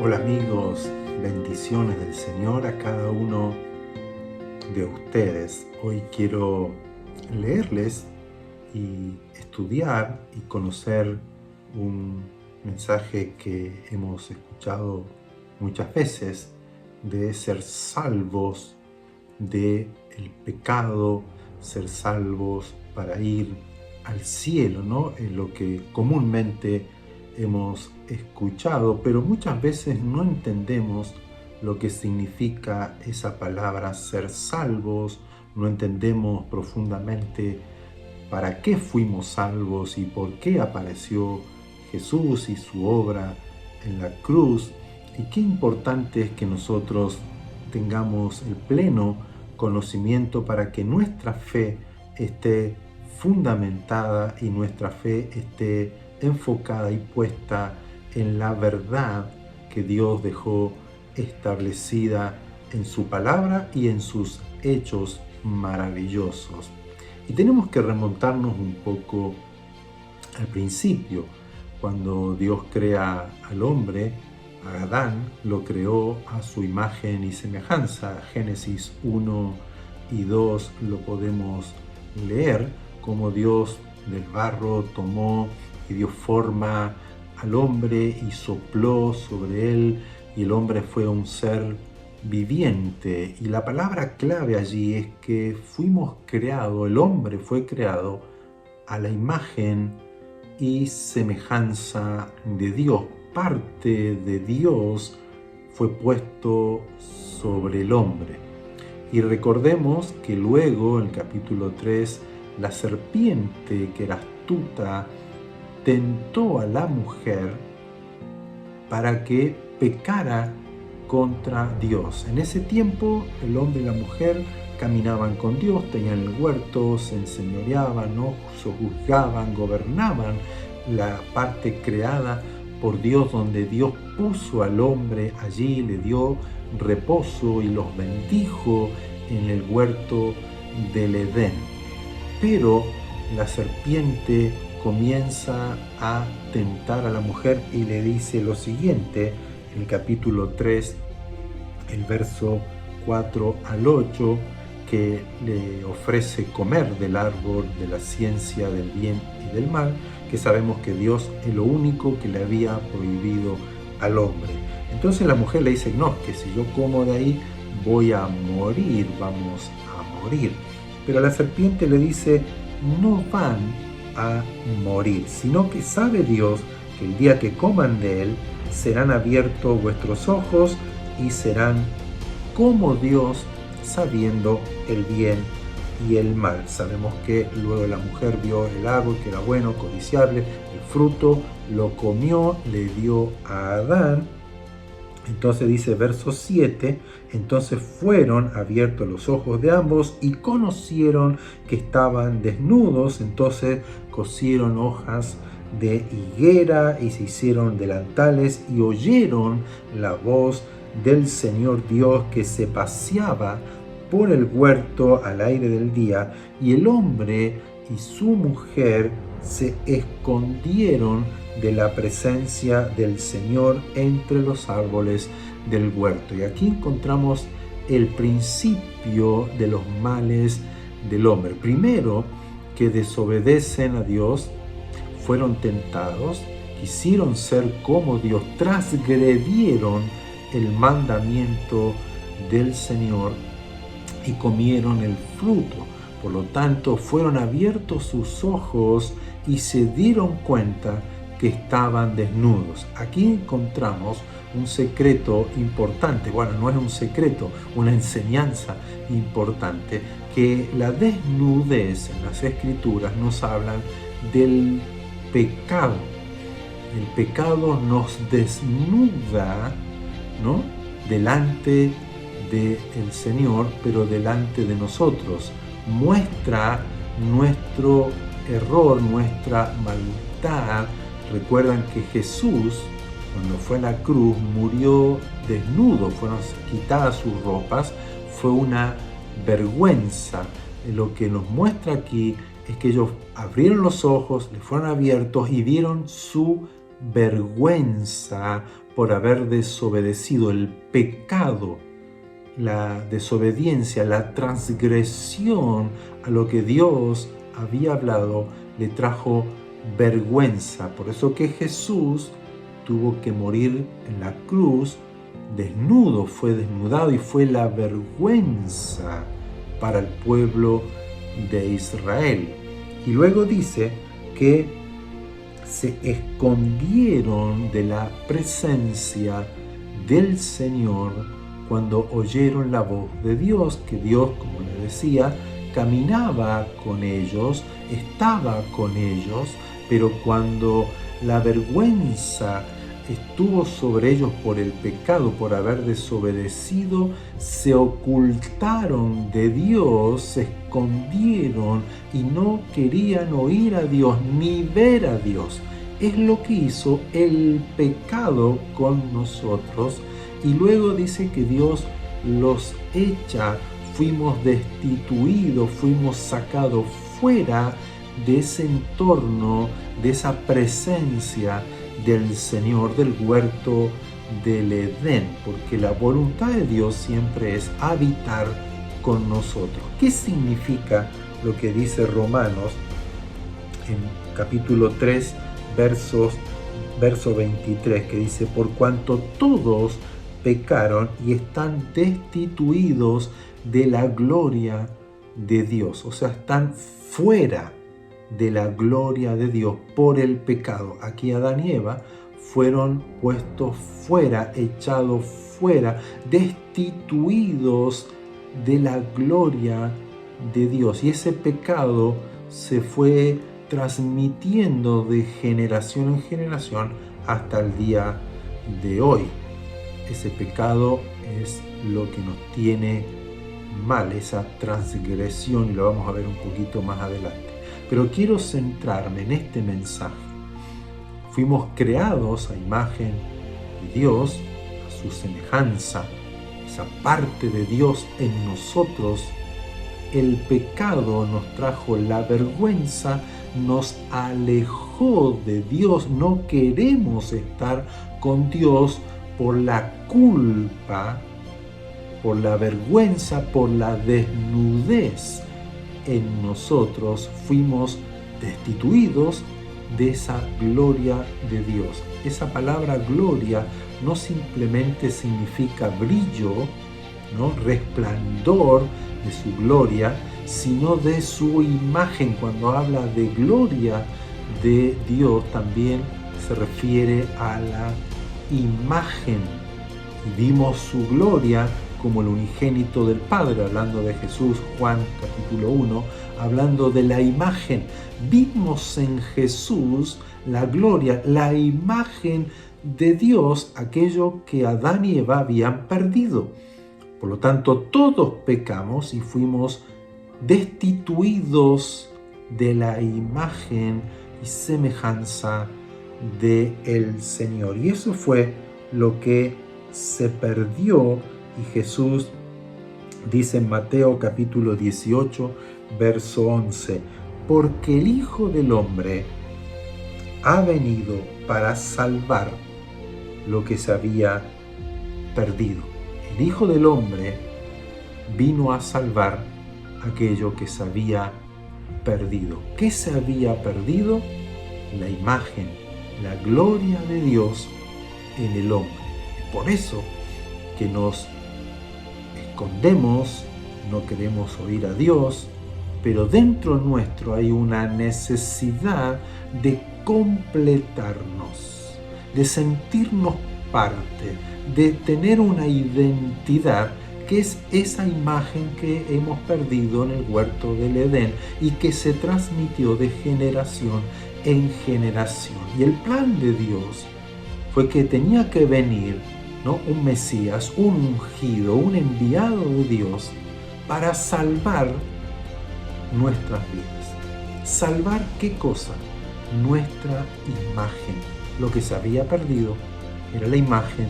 Hola amigos, bendiciones del Señor a cada uno de ustedes. Hoy quiero leerles y estudiar y conocer un mensaje que hemos escuchado muchas veces de ser salvos del pecado, ser salvos para ir al cielo, ¿no? Es lo que comúnmente hemos escuchado, pero muchas veces no entendemos lo que significa esa palabra ser salvos, no entendemos profundamente para qué fuimos salvos y por qué apareció Jesús y su obra en la cruz, y qué importante es que nosotros tengamos el pleno conocimiento para que nuestra fe esté fundamentada y nuestra fe esté enfocada y puesta en la verdad que Dios dejó establecida en su palabra y en sus hechos maravillosos. Y tenemos que remontarnos un poco al principio, cuando Dios crea al hombre. A Adán lo creó a su imagen y semejanza. Génesis 1 y 2 lo podemos leer, como Dios del barro tomó y dio forma al hombre y sopló sobre él, y el hombre fue un ser viviente. Y la palabra clave allí es que fuimos creados, el hombre fue creado a la imagen y semejanza de Dios. Parte de Dios fue puesto sobre el hombre. Y recordemos que luego, en el capítulo 3, la serpiente, que era astuta, tentó a la mujer para que pecara contra Dios. En ese tiempo, el hombre y la mujer caminaban con Dios, tenían el huerto, se enseñoreaban, ¿no? Sojuzgaban, gobernaban la parte creada por Dios, donde Dios puso al hombre allí, le dio reposo y los bendijo en el huerto del Edén. Pero la serpiente comienza a tentar a la mujer y le dice lo siguiente, en el capítulo 3, el verso 4 al 8, que le ofrece comer del árbol de la ciencia del bien y del mal, que sabemos que Dios es lo único que le había prohibido al hombre. Entonces la mujer le dice, no, que si yo como de ahí voy a morir, vamos a morir. Pero la serpiente le dice, no van a morir, sino que sabe Dios que el día que coman de él serán abiertos vuestros ojos y serán como Dios, sabiendo el bien y el mal. Sabemos que luego la mujer vio el árbol que era bueno, codiciable, el fruto, lo comió, le dio a Adán. Entonces dice verso 7, entonces fueron abiertos los ojos de ambos y conocieron que estaban desnudos, entonces cosieron hojas de higuera y se hicieron delantales y oyeron la voz del Señor Dios que se paseaba por el huerto al aire del día, y el hombre y su mujer se escondieron de la presencia del Señor entre los árboles del huerto. Y aquí encontramos el principio de los males del hombre. Primero, que desobedecen a Dios, fueron tentados, quisieron ser como Dios, transgredieron el mandamiento del Señor y comieron el fruto. Por lo tanto, fueron abiertos sus ojos y se dieron cuenta que estaban desnudos. Aquí encontramos un secreto importante, bueno, no es un secreto, una enseñanza importante, que la desnudez en las Escrituras nos hablan del pecado. El pecado nos desnuda, ¿no?, delante del Señor, pero delante de nosotros. Muestra nuestro error, nuestra maldad. Recuerdan que Jesús, cuando fue a la cruz, murió desnudo, fueron quitadas sus ropas, fue una vergüenza. Lo que nos muestra aquí es que ellos abrieron los ojos, les fueron abiertos y vieron su vergüenza por haber desobedecido. El pecado, la desobediencia, la transgresión a lo que Dios había hablado, le trajo vergüenza. Por eso que Jesús tuvo que morir en la cruz desnudo, fue desnudado y fue la vergüenza para el pueblo de Israel. Y luego dice que se escondieron de la presencia del Señor cuando oyeron la voz de Dios, que Dios, como le decía, caminaba con ellos, estaba con ellos, pero cuando la vergüenza estuvo sobre ellos por el pecado, por haber desobedecido, se ocultaron de Dios, se escondieron y no querían oír a Dios ni ver a Dios. Es lo que hizo el pecado con nosotros. Y luego dice que Dios los echa, fuimos destituidos, fuimos sacados fuera de ese entorno, de esa presencia del Señor, del huerto del Edén, porque la voluntad de Dios siempre es habitar con nosotros. ¿Qué significa lo que dice Romanos en capítulo 3, verso 23, que dice: por cuanto todos pecaron y están destituidos de la gloria de Dios, o sea, están fuera de la gloria de Dios por el pecado. Aquí Adán y Eva fueron puestos fuera, echados fuera, destituidos de la gloria de Dios. Y ese pecado se fue transmitiendo de generación en generación hasta el día de hoy. Ese pecado es lo que nos tiene mal, esa transgresión, y lo vamos a ver un poquito más adelante. Pero quiero centrarme en este mensaje. Fuimos creados a imagen de Dios, a su semejanza, esa parte de Dios en nosotros. El pecado nos trajo la vergüenza, nos alejó de Dios, no queremos estar con Dios por la culpa, por la vergüenza, por la desnudez. En nosotros fuimos destituidos de esa gloria de Dios. Esa palabra gloria no simplemente significa brillo, ¿no?, resplandor de su gloria, sino de su imagen. Cuando habla de gloria de Dios, también se refiere a la imagen. Y vimos su gloria como el unigénito del Padre, hablando de Jesús, Juan capítulo 1, hablando de la imagen. Vimos en Jesús la gloria, la imagen de Dios, aquello que Adán y Eva habían perdido. Por lo tanto, todos pecamos y fuimos destituidos de la imagen y semejanza del Señor. Y eso fue lo que se perdió. Y Jesús dice en Mateo capítulo 18, verso 11, porque el Hijo del Hombre ha venido para salvar lo que se había perdido. El Hijo del Hombre vino a salvar aquello que se había perdido. ¿Qué se había perdido? La imagen, la gloria de Dios en el hombre. Por eso que nos escondemos, no queremos oír a Dios, pero dentro nuestro hay una necesidad de completarnos, de sentirnos parte, de tener una identidad que es esa imagen que hemos perdido en el huerto del Edén y que se transmitió de generación en generación. Y el plan de Dios fue que tenía que venir, ¿no?, un Mesías, un ungido, un enviado de Dios para salvar nuestras vidas. ¿Salvar qué cosa? Nuestra imagen. Lo que se había perdido era la imagen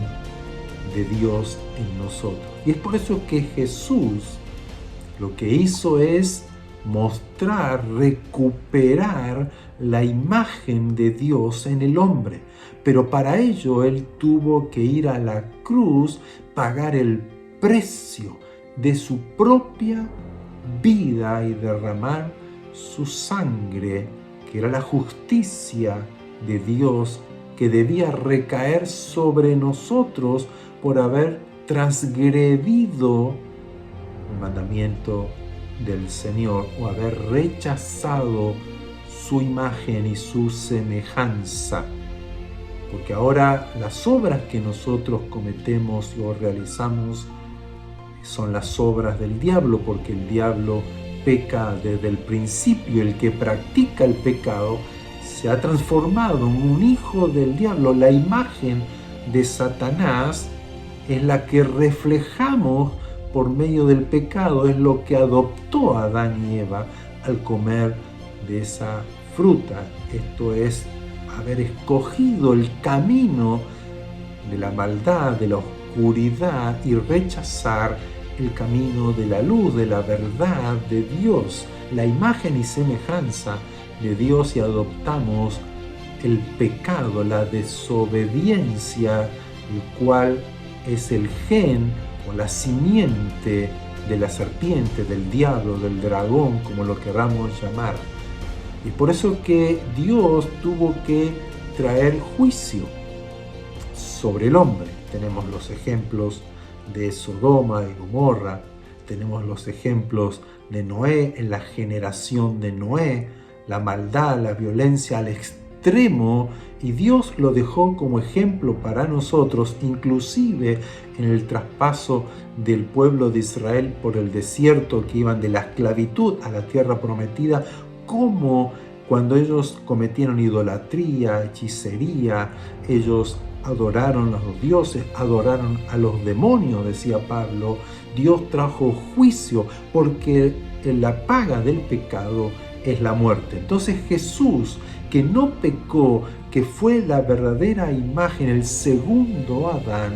de Dios en nosotros. Y es por eso que Jesús lo que hizo es mostrar, recuperar la imagen de Dios en el hombre. Pero para ello Él tuvo que ir a la cruz, pagar el precio de su propia vida y derramar su sangre, que era la justicia de Dios que debía recaer sobre nosotros por haber transgredido el mandamiento del Señor o haber rechazado su imagen y su semejanza. Porque ahora las obras que nosotros cometemos o realizamos son las obras del diablo, porque el diablo peca desde el principio. El que practica el pecado se ha transformado en un hijo del diablo. La imagen de Satanás es la que reflejamos por medio del pecado, es lo que adoptó Adán y Eva al comer de esa fruta. Esto es haber escogido el camino de la maldad, de la oscuridad y rechazar el camino de la luz, de la verdad de Dios, la imagen y semejanza de Dios, y adoptamos el pecado, la desobediencia, el cual es el gen o la simiente de la serpiente, del diablo, del dragón, como lo queramos llamar. Y por eso que Dios tuvo que traer juicio sobre el hombre. Tenemos los ejemplos de Sodoma y Gomorra, tenemos los ejemplos de Noé, en la generación de Noé, la maldad, la violencia al extremo, y Dios lo dejó como ejemplo para nosotros, inclusive en el traspaso del pueblo de Israel por el desierto, que iban de la esclavitud a la tierra prometida, como cuando ellos cometieron idolatría, hechicería, ellos adoraron a los dioses, adoraron a los demonios, decía Pablo. Dios trajo juicio porque la paga del pecado es la muerte. Entonces Jesús, que no pecó, que fue la verdadera imagen, el segundo Adán,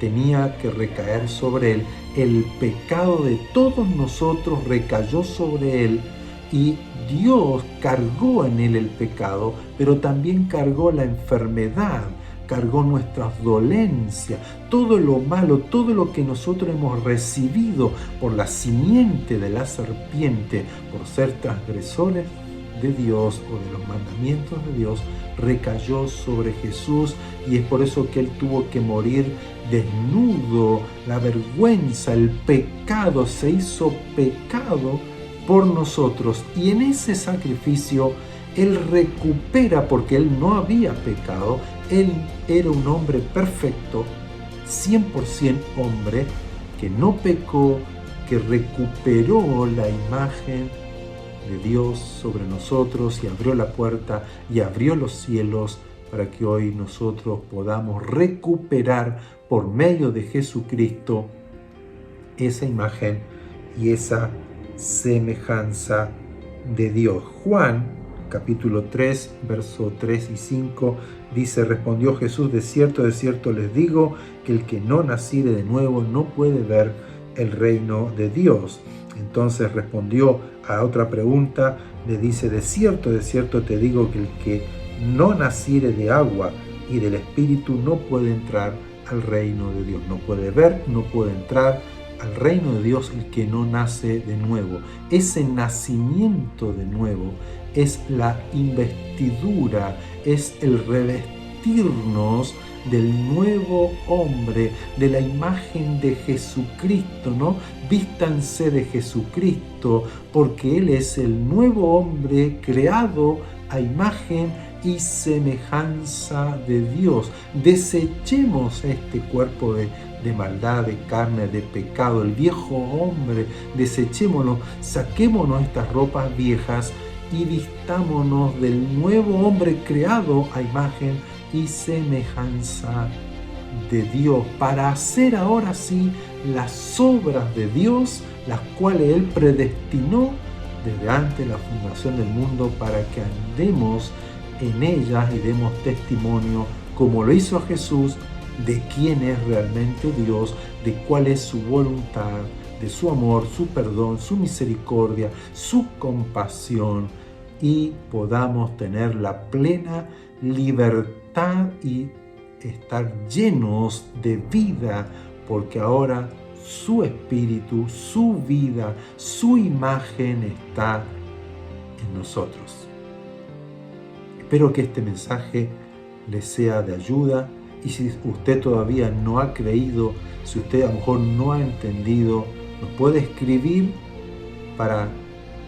tenía que recaer sobre él. El pecado de todos nosotros recayó sobre él y Dios cargó en él el pecado, pero también cargó la enfermedad, cargó nuestras dolencias, todo lo malo, todo lo que nosotros hemos recibido por la simiente de la serpiente, por ser transgresores de Dios o de los mandamientos de Dios, recayó sobre Jesús, y es por eso que Él tuvo que morir desnudo. La vergüenza, el pecado, se hizo pecado por nosotros, y en ese sacrificio Él recupera, porque Él no había pecado. Él era un hombre perfecto, 100% hombre, que no pecó, que recuperó la imagen de Dios sobre nosotros y abrió la puerta y abrió los cielos para que hoy nosotros podamos recuperar por medio de Jesucristo esa imagen y esa semejanza de Dios. Juan capítulo 3, versos 3 y 5 dice: respondió Jesús, de cierto les digo, que el que no naciere de nuevo no puede ver el reino de Dios. Entonces respondió a otra pregunta, le dice: de cierto te digo, que el que no naciere de agua y del Espíritu no puede entrar al reino de Dios. No puede ver, no puede entrar al reino de Dios el que no nace de nuevo. Ese nacimiento de nuevo es la investidura, es el revestirnos del nuevo hombre, de la imagen de Jesucristo, ¿no? Vístanse de Jesucristo, porque Él es el nuevo hombre creado a imagen y semejanza de Dios. Desechemos este cuerpo de maldad, de carne, de pecado, el viejo hombre, desechémonos, saquémonos estas ropas viejas y vistámonos del nuevo hombre creado a imagen y semejanza de Dios, para hacer ahora sí las obras de Dios, las cuales Él predestinó desde antes de la fundación del mundo, para que andemos en ellas y demos testimonio, como lo hizo Jesús, de quién es realmente Dios, de cuál es su voluntad, de su amor, su perdón, su misericordia, su compasión, y podamos tener la plena libertad y estar llenos de vida, porque ahora su espíritu, su vida, su imagen está en nosotros. Espero que este mensaje le sea de ayuda, y si usted todavía no ha creído, si usted a lo mejor no ha entendido, nos puede escribir para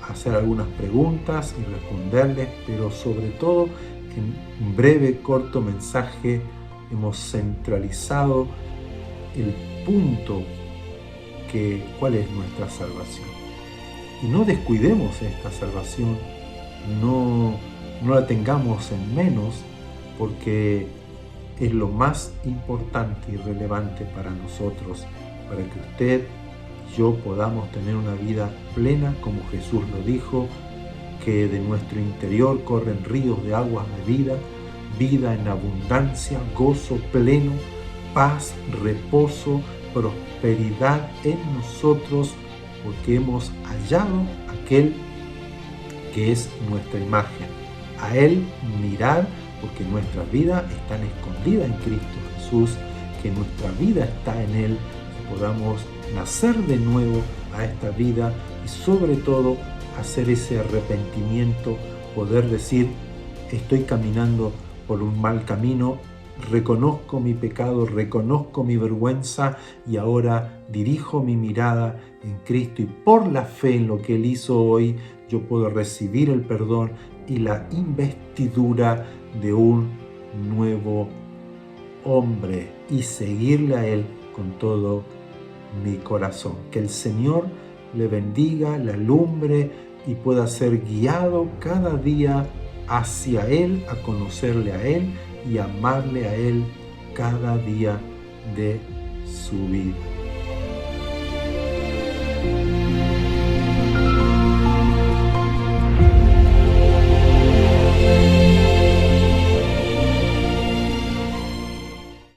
hacer algunas preguntas y responderles, pero sobre todo en un breve, corto mensaje hemos centralizado el punto cuál es nuestra salvación. Y no descuidemos esta salvación, no la tengamos en menos, porque es lo más importante y relevante para nosotros, para que usted y yo podamos tener una vida plena, como Jesús lo dijo, que de nuestro interior corren ríos de aguas de vida, vida en abundancia, gozo pleno, paz, reposo, prosperidad en nosotros, porque hemos hallado aquel que es nuestra imagen. A Él mirar, porque nuestras vidas están escondidas en Cristo Jesús, que nuestra vida está en Él, que podamos nacer de nuevo a esta vida y sobre todo hacer ese arrepentimiento, poder decir: estoy caminando por un mal camino, reconozco mi pecado, reconozco mi vergüenza y ahora dirijo mi mirada en Cristo, y por la fe en lo que Él hizo hoy, yo puedo recibir el perdón y la investidura de un nuevo hombre y seguirle a Él con todo mi corazón. Que el Señor le bendiga, le alumbre y pueda ser guiado cada día hacia Él, a conocerle a Él y amarle a Él cada día de su vida.